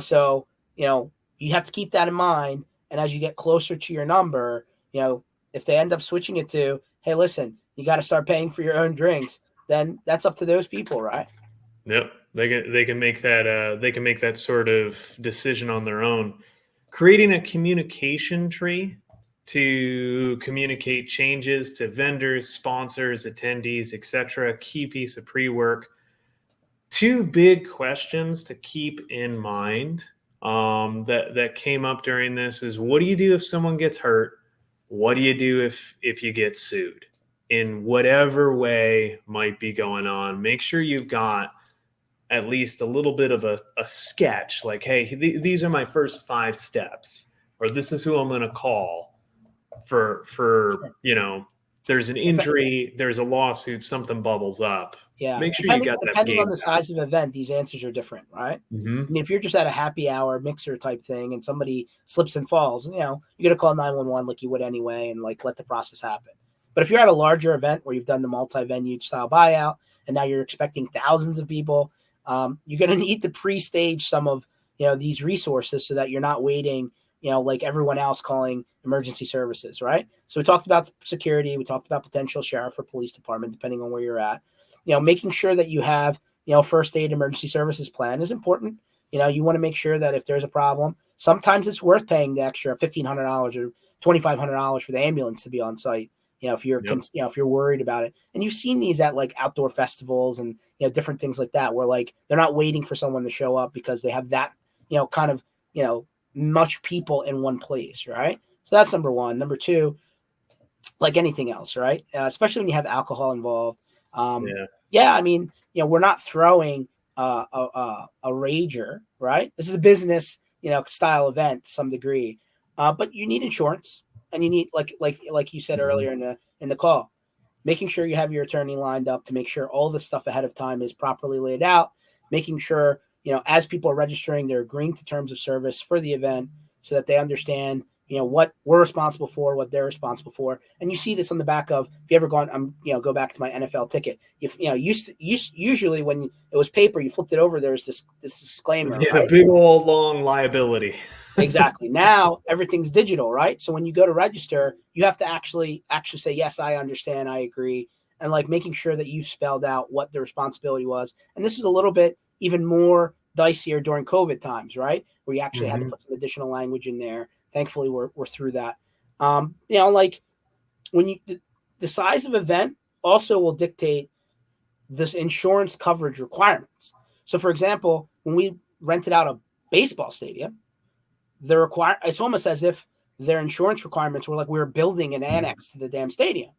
so, you have to keep that in mind. And as you get closer to your number, if they end up switching it to, hey, listen, you got to start paying for your own drinks, then that's up to those people, right? Yep. They can make that sort of decision on their own. Creating a communication tree to communicate changes to vendors, sponsors, attendees, etc. Key piece of pre-work. 2 big questions to keep in mind that came up during this is, what do you do if someone gets hurt? What do you do if you get sued? In whatever way might be going on, make sure you've got at least a little bit of a sketch, like, hey, these are my first 5 steps, or this is who I'm going to call for there's an injury, there's a lawsuit, something bubbles up. Yeah. Make sure you got that Depending on game the time. size of event, these answers are different, right? Mm-hmm. I mean, if you're just at a happy hour mixer type thing and somebody slips and falls, you know, you're gonna call 911 like you would anyway, and like let the process happen. But if you're at a larger event where you've done the multi-venue style buyout and now you're expecting thousands of people, you're gonna need to pre-stage some of these resources so that you're not waiting, like everyone else calling emergency services, right? So we talked about security, we talked about potential sheriff or police department, depending on where you're at. Making sure that you have first aid emergency services plan is important. You want to make sure that if there's a problem, sometimes it's worth paying the extra $1,500 or $2,500 for the ambulance to be on site. If you're Yep. if you're worried about it, and you've seen these at like outdoor festivals and different things like that, where like they're not waiting for someone to show up because they have that kind of much people in one place, right? So that's number one. Number two, like anything else, right? Especially when you have alcohol involved. Yeah, I mean, we're not throwing a rager, right? This is a business, style event to some degree, but you need insurance, and you need like you said earlier in the call, making sure you have your attorney lined up to make sure all the stuff ahead of time is properly laid out, making sure as people are registering, they're agreeing to terms of service for the event so that they understand what we're responsible for, what they're responsible for. And you see this on the back of, if you ever gone, go back to my NFL ticket. Usually when it was paper, you flipped it over, there's this disclaimer. Yeah, right? the big old long liability. Exactly. Now everything's digital, right? So when you go to register, you have to actually say, yes, I understand, I agree. And like making sure that you spelled out what the responsibility was. And this was a little bit even more dicier during COVID times, right? Where you actually had to put some additional language in there. Thankfully, we're through that. Like when the size of event also will dictate this insurance coverage requirements. So, for example, when we rented out a baseball stadium, it's almost as if their insurance requirements were like we were building an annex to the damn stadium.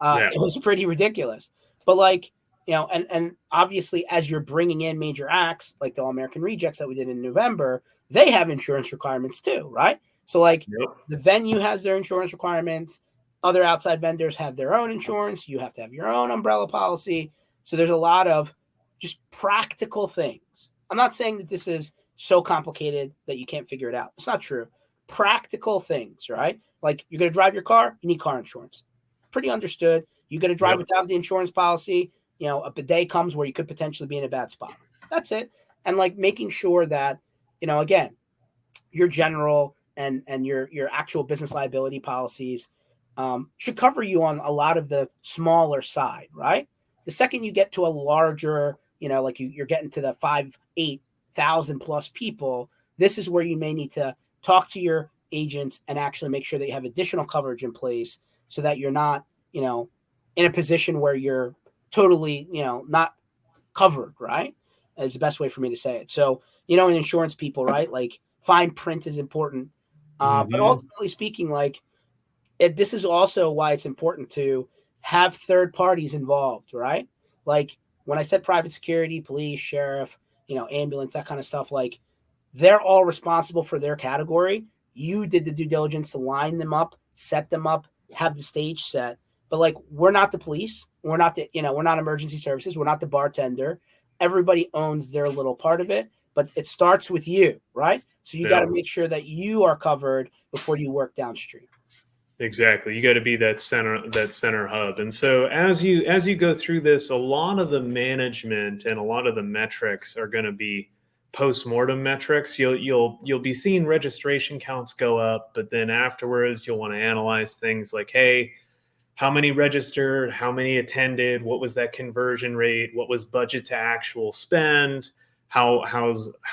It was pretty ridiculous. But like, and obviously as you're bringing in major acts like the All American Rejects that we did in November, they have insurance requirements too, right? So like the venue has their insurance requirements, other outside vendors have their own insurance, you have to have your own umbrella policy. So there's a lot of just practical things. I'm not saying that this is so complicated that you can't figure it out. It's not true. Practical things, right? Like you're going to drive your car, you need car insurance. Pretty understood. You're going to drive without the insurance policy, a day comes where you could potentially be in a bad spot. That's it. And like making sure that, again, your general and your actual business liability policies should cover you on a lot of the smaller side, right? The second you get to a larger, like you're getting to the 8,000 plus people, this is where you may need to talk to your agents and actually make sure that you have additional coverage in place so that you're not, in a position where you're totally, not covered, right? Is the best way for me to say it. So, in insurance people, right? Like fine print is important. But ultimately speaking, like this is also why it's important to have third parties involved, right? Like when I said private security, police, sheriff, ambulance, that kind of stuff, like they're all responsible for their category. You did the due diligence to line them up, set them up, have the stage set. But like, we're not the police. We're not we're not emergency services. We're not the bartender. Everybody owns their little part of it, but it starts with you, right? So you got to make sure that you are covered before you work downstream. Exactly. You got to be that center hub. And so as you go through this, a lot of the management and a lot of the metrics are going to be post-mortem metrics. You'll be seeing registration counts go up, but then afterwards you'll want to analyze things like, hey, how many registered, how many attended, what was that conversion rate, what was budget to actual spend, how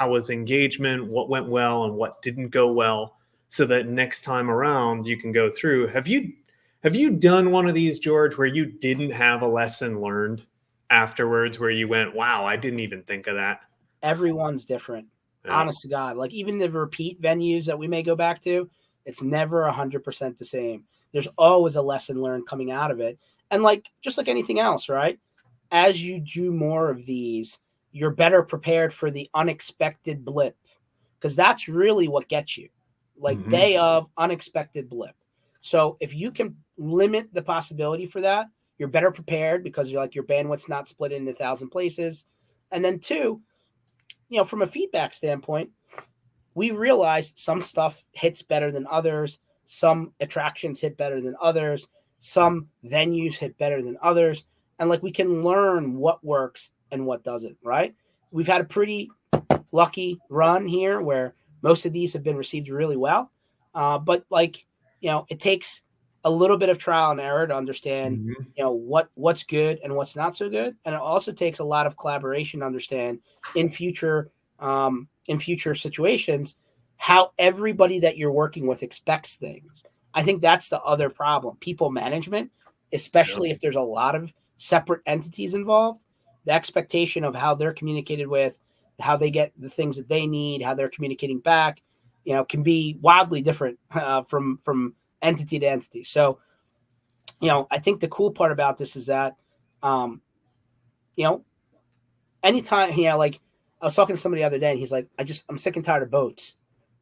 was engagement, what went well and what didn't go well, so that next time around you can go through. Have you done one of these, George, where you didn't have a lesson learned afterwards, where you went, wow, I didn't even think of that? Everyone's different. Honest to God. Like even the repeat venues that we may go back to, it's never 100% the same. There's always a lesson learned coming out of it. And like, just like anything else, right? As you do more of these, you're better prepared for the unexpected blip, because that's really what gets you. Like day of unexpected blip. So if you can limit the possibility for that, you're better prepared because you're like your bandwidth's not split into 1,000 places. And then two, from a feedback standpoint, we realized some stuff hits better than others. Some attractions hit better than others. Some venues hit better than others. And like we can learn what works and what doesn't, right? We've had a pretty lucky run here where most of these have been received really well. But it takes a little bit of trial and error to understand, what's good and what's not so good. And it also takes a lot of collaboration to understand in future situations how everybody that you're working with expects things. I think that's the other problem. People management, especially if there's a lot of separate entities involved, the expectation of how they're communicated with, how they get the things that they need, how they're communicating back, can be wildly different from entity to entity. So, I think the cool part about this is that, anytime, like I was talking to somebody the other day and he's like, I'm sick and tired of boats.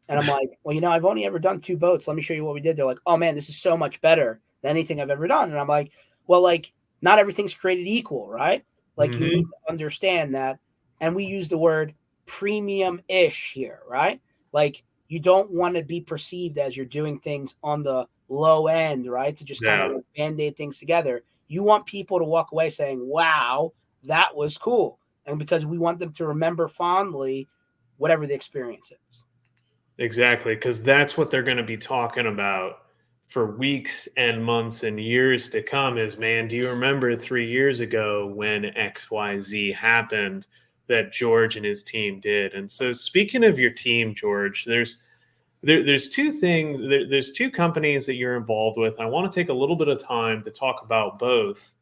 And I'm like, well, I've only ever done 2 boats. Let me show you what we did. They're like, oh man, this is so much better than anything I've ever done. And I'm like, well, like not everything's created equal, right? Like you need to understand that. And we use the word premium-ish here, right? Like you don't want to be perceived as you're doing things on the low end, right? To just kind of like band-aid things together. You want people to walk away saying, wow, that was cool. And because we want them to remember fondly whatever the experience is. Exactly, because that's what they're going to be talking about for weeks and months and years to come is, man, do you remember 3 years ago when XYZ happened that George and his team did? And so speaking of your team, George, there's 2 things, there's 2 companies that you're involved with. I want to take a little bit of time to talk about both.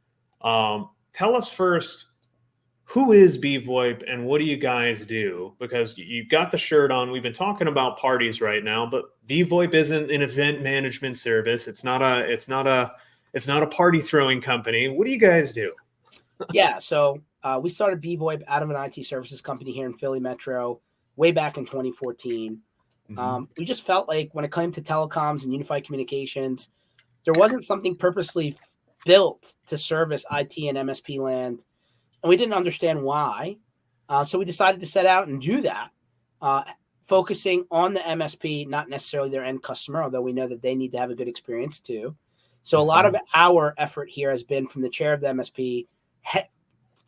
Tell us first, who is bvoip and what do you guys do? Because you've got the shirt on. We've been talking about parties right now, but bvoip isn't an event management service. It's not a party throwing company. What do you guys do? Yeah, so we started bvoip out of an IT services company here in Philly Metro way back in 2014. We just felt like when it came to telecoms and unified communications, there wasn't something purposely built to service IT and MSP land. And we didn't understand why. So we decided to set out and do that, focusing on the MSP, not necessarily their end customer, although we know that they need to have a good experience too. So a lot of our effort here has been from the chair of the MSP,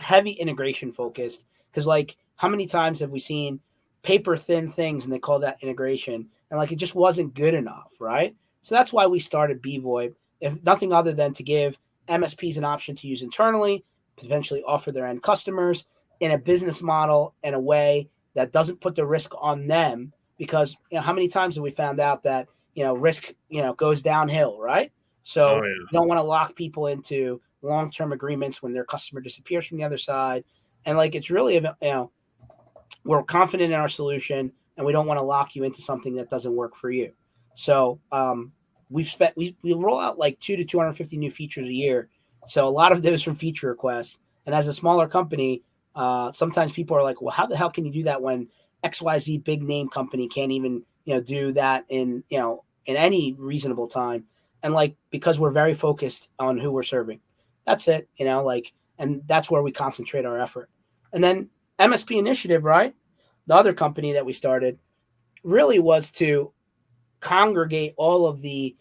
heavy integration focused. Because like how many times have we seen paper thin things and they call that integration? And like it just wasn't good enough, right? So that's why we started bvoip, if nothing other than to give MSPs an option to use internally, potentially offer their end customers in a business model in a way that doesn't put the risk on them. Because how many times have we found out that risk goes downhill, right? So you don't want to lock people into long-term agreements when their customer disappears from the other side. And like it's really we're confident in our solution and we don't want to lock you into something that doesn't work for you. So we roll out like 200 to 250 new features a year. So a lot of those from feature requests. And as a smaller company, sometimes people are like, well, how the hell can you do that when XYZ big name company can't even, do that in any reasonable time? And like, because we're very focused on who we're serving, that's it, and that's where we concentrate our effort. And then MSP Initiative, right? The other company that we started really was to congregate all of the,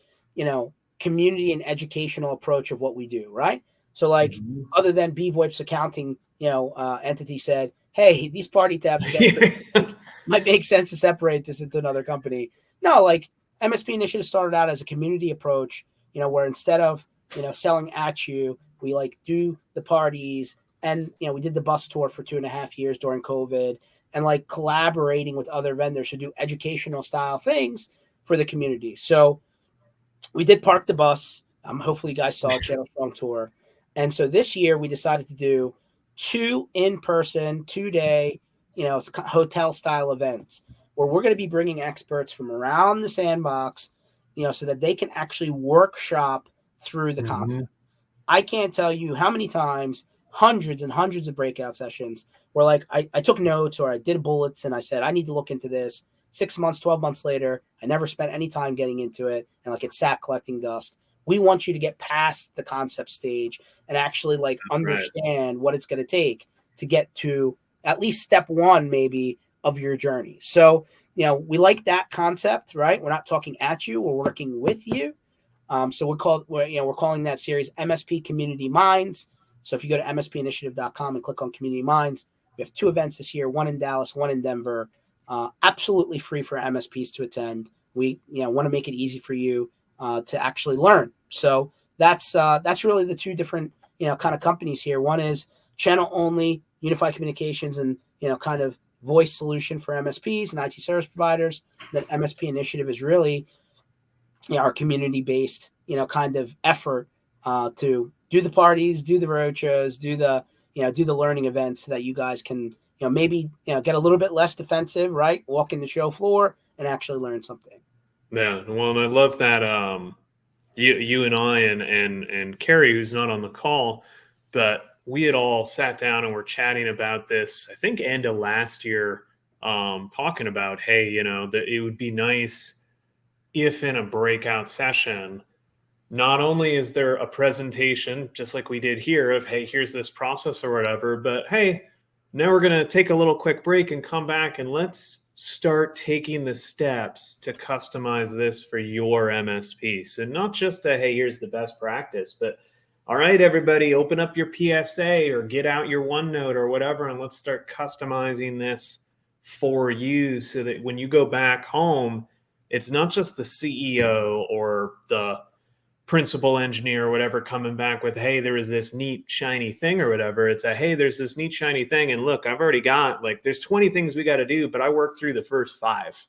community and educational approach of what we do, right? So like other than bvoip's accounting, entity said, hey, these party tabs are getting might make sense to separate this into another company. No, like MSP Initiative started out as a community approach, where instead of, selling at you, we like do the parties and, we did the bus tour for 2.5 years during COVID and like collaborating with other vendors to do educational style things for the community. So we did park the bus. Hopefully you guys saw Channel Strong Tour. And so this year we decided to do 2 in-person, 2-day, hotel style events where we're going to be bringing experts from around the sandbox, so that they can actually workshop through the concept. I can't tell you how many times, hundreds and hundreds of breakout sessions where like I took notes or I did bullets and I said, I need to look into this. 6 months, 12 months later, I never spent any time getting into it. And like it sat collecting dust. We want you to get past the concept stage and actually like understand what it's going to take to get to at least step one, maybe, of your journey. So, we like that concept, right? We're not talking at you, we're working with you. So we're calling that series MSP Community Minds. So if you go to mspinitiative.com and click on Community Minds, we have 2 events this year, one in Dallas, one in Denver, absolutely free for MSPs to attend. We want to make it easy for you to actually learn. So that's really the 2 different kind of companies here. One is channel only, unified communications, and kind of voice solution for MSPs and IT service providers. Then MSP Initiative is really our community-based, kind of effort to do the parties, do the roadshows, do the learning events so that you guys can, maybe, get a little bit less defensive, right? Walk in the show floor and actually learn something. Yeah. Well, and I love that you and I and Carrie, who's not on the call, but we had all sat down and were chatting about this, I think end of last year, talking about, hey, that it would be nice if in a breakout session, not only is there a presentation, just like we did here, of, hey, here's this process or whatever, but hey, now we're going to take a little quick break and come back and let's start taking the steps to customize this for your MSP. So not just a, hey, here's the best practice, but all right, everybody, open up your PSA or get out your OneNote or whatever, and let's start customizing this for you so that when you go back home, it's not just the CEO or the principal engineer or whatever coming back with, hey, there is this neat shiny thing or whatever. It's a, hey, there's this neat shiny thing. And look, I've already got there's 20 things we got to do, but I worked through the first 5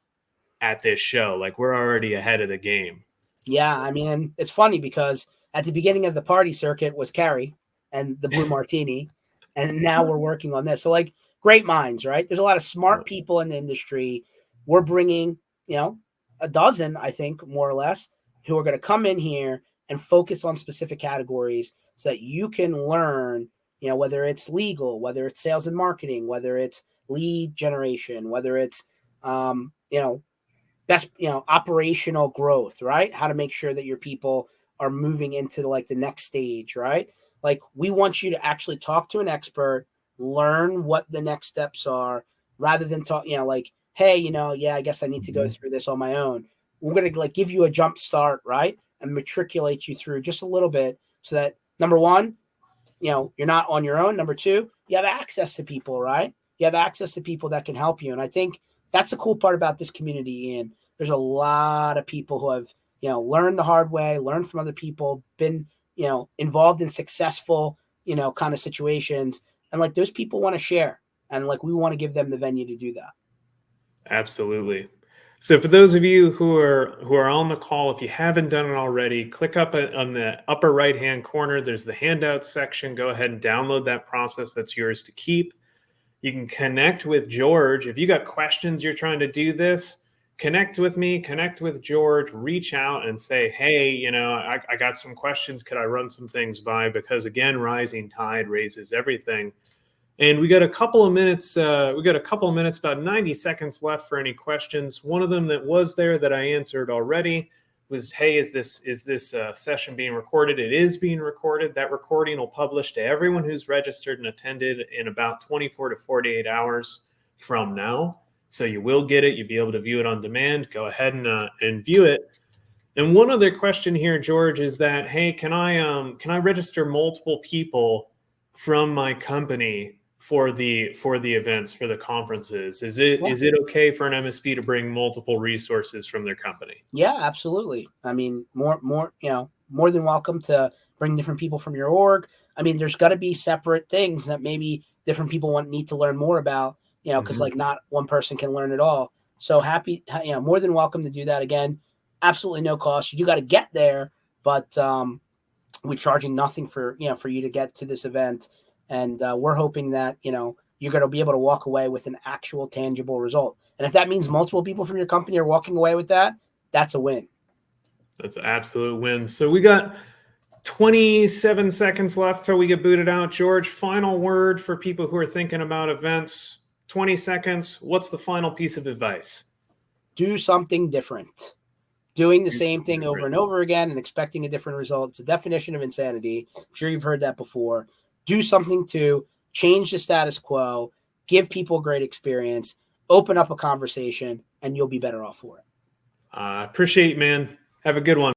at this show. Like, we're already ahead of the game. Yeah. I mean, and it's funny because at the beginning of the party circuit was Carrie and the Blue Martini. And now we're working on this. So great minds, right? There's a lot of smart people in the industry. We're bringing, a dozen, I think, more or less, who are going to come in here and focus on specific categories so that you can learn, whether it's legal, whether it's sales and marketing, whether it's lead generation, whether it's, best, operational growth, right? How to make sure that your people are moving into the next stage, right? We want you to actually talk to an expert, learn what the next steps are, rather than talk, hey, I guess I need to go through this on my own. We're going to give you a jump start, right? And matriculate you through just a little bit so that, number one, you're not on your own. Number two, you have access to people, right? You have access to people that can help you. And I think that's the cool part about this community, Ian. There's a lot of people who have, learned the hard way, learned from other people, been, involved in successful, kind of situations. And those people want to share. And we want to give them the venue to do that. Absolutely. So for those of you who are on the call, if you haven't done it already, click up on the upper right-hand corner. There's the handouts section. Go ahead and download that process. That's yours to keep. You can connect with George. If you got questions, you're trying to do this, connect with me, connect with George, reach out and say, hey, I got some questions. Could I run some things by? Because again, rising tide raises everything. And we got a couple of minutes, about 90 seconds left for any questions. One of them that was there that I answered already was, hey, is this session being recorded? It is being recorded. That recording will publish to everyone who's registered and attended in about 24 to 48 hours from now. So you will get it. You'll be able to view it on demand. Go ahead and view it. And one other question here, George, is that, hey, can I register multiple people from my company for the events, for the conferences? Is it okay for an MSP to bring multiple resources from their company? Yeah, absolutely. I mean, more than welcome to bring different people from your org. I mean, there's got to be separate things that maybe different people need to learn more about, because not one person can learn it all. So happy, more than welcome to do that. Again, absolutely no cost. You got to get there, but we're charging nothing for you to get to this event. And we're hoping that, you're going to be able to walk away with an actual tangible result. And if that means multiple people from your company are walking away with that, that's a win. That's an absolute win. So we got 27 seconds left till we get booted out. George, final word for people who are thinking about events. 20 seconds. What's the final piece of advice? Do something different. Doing the same thing over and over again and expecting a different result. It's a definition of insanity. I'm sure you've heard that before. Do something to change the status quo, give people a great experience, open up a conversation, and you'll be better off for it. Appreciate, man. Have a good one.